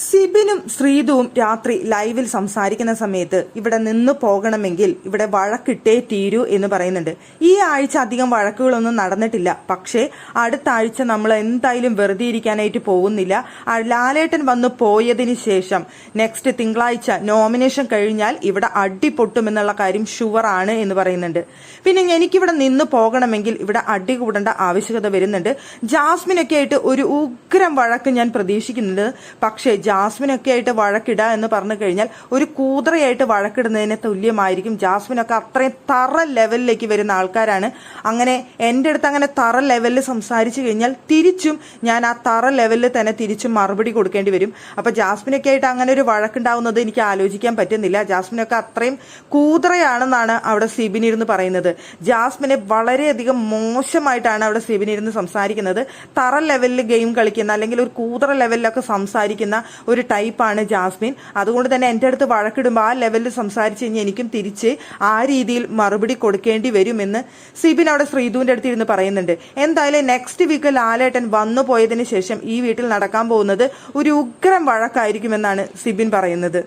സിബിനും ശ്രീതുവും രാത്രി ലൈവിൽ സംസാരിക്കുന്ന സമയത്ത് ഇവിടെ നിന്ന് പോകണമെങ്കിൽ ഇവിടെ വഴക്കിട്ടേ തീരൂ എന്ന് പറയുന്നുണ്ട്. ഈ ആഴ്ച അധികം വഴക്കുകളൊന്നും നടന്നിട്ടില്ല. പക്ഷേ അടുത്ത ആഴ്ച നമ്മൾ എന്തായാലും വെറുതെ ഇരിക്കാനായിട്ട് പോകുന്നില്ല. ലാലേട്ടൻ വന്ന് പോയതിന് ശേഷം നെക്സ്റ്റ് തിങ്കളാഴ്ച നോമിനേഷൻ കഴിഞ്ഞാൽ ഇവിടെ അടി പൊട്ടുമെന്നുള്ള കാര്യം ഷുവറാണ് എന്ന് പറയുന്നുണ്ട്. പിന്നെ എനിക്കിവിടെ നിന്ന് പോകണമെങ്കിൽ ഇവിടെ അടി കൂടേണ്ട ആവശ്യകത വരുന്നുണ്ട്. ജാസ്മിനൊക്കെ ആയിട്ട് ഒരു ഉഗ്രം വഴക്ക് ഞാൻ പ്രതീക്ഷിക്കുന്നുണ്ട്. പക്ഷേ ജാസ്മിനൊക്കെ ആയിട്ട് വഴക്കിടുക എന്ന് പറഞ്ഞു കഴിഞ്ഞാൽ ഒരു കൂതറയായിട്ട് വഴക്കിടുന്നതിന് തുല്യമായിരിക്കും. ജാസ്മിനൊക്കെ അത്രയും തറ ലെവലിലേക്ക് വരുന്ന ആൾക്കാരാണ്. അങ്ങനെ എൻ്റെ അടുത്ത് അങ്ങനെ തറ ലെവലിൽ സംസാരിച്ചു കഴിഞ്ഞാൽ തിരിച്ചും ഞാൻ ആ തറ ലെവലിൽ തന്നെ തിരിച്ചും മറുപടി കൊടുക്കേണ്ടി വരും. അപ്പൊ ജാസ്മിനൊക്കെ ആയിട്ട് അങ്ങനെ ഒരു വഴക്കുണ്ടാവുന്നത് എനിക്ക് ആലോചിക്കാൻ പറ്റുന്നില്ല. ജാസ്മിനൊക്കെ അത്രയും കൂതറയാണെന്നാണ് അവിടെ സിബിനിരുന്ന് പറയുന്നത്. ജാസ്മിനെ വളരെയധികം മോശമായിട്ടാണ് അവിടെ സിബിനിരുന്ന് സംസാരിക്കുന്നത്. തറ ലെവലിൽ ഗെയിം കളിക്കുന്ന അല്ലെങ്കിൽ ഒരു കൂതറ ലെവലിലൊക്കെ സംസാരിക്കുന്ന ഒരു ടൈപ്പാണ് ജാസ്മിൻ. അതുകൊണ്ട് തന്നെ എൻ്റെ അടുത്ത് വഴക്കിടുമ്പോൾ ആ ലെവലിൽ സംസാരിച്ച് കഴിഞ്ഞാൽ എനിക്കും തിരിച്ച് ആ രീതിയിൽ മറുപടി കൊടുക്കേണ്ടി വരുമെന്ന് സിബിൻ അവിടെ ശ്രീധുവിൻ്റെ അടുത്ത് ഇരുന്ന് പറയുന്നുണ്ട്. എന്തായാലും നെക്സ്റ്റ് വീക്ക് ലാലേട്ടൻ വന്നു പോയതിനു ശേഷം ഈ വീട്ടിൽ നടക്കാൻ പോകുന്നത് ഒരു ഉഗ്രം വഴക്കായിരിക്കുമെന്നാണ് സിബിൻ പറയുന്നത്.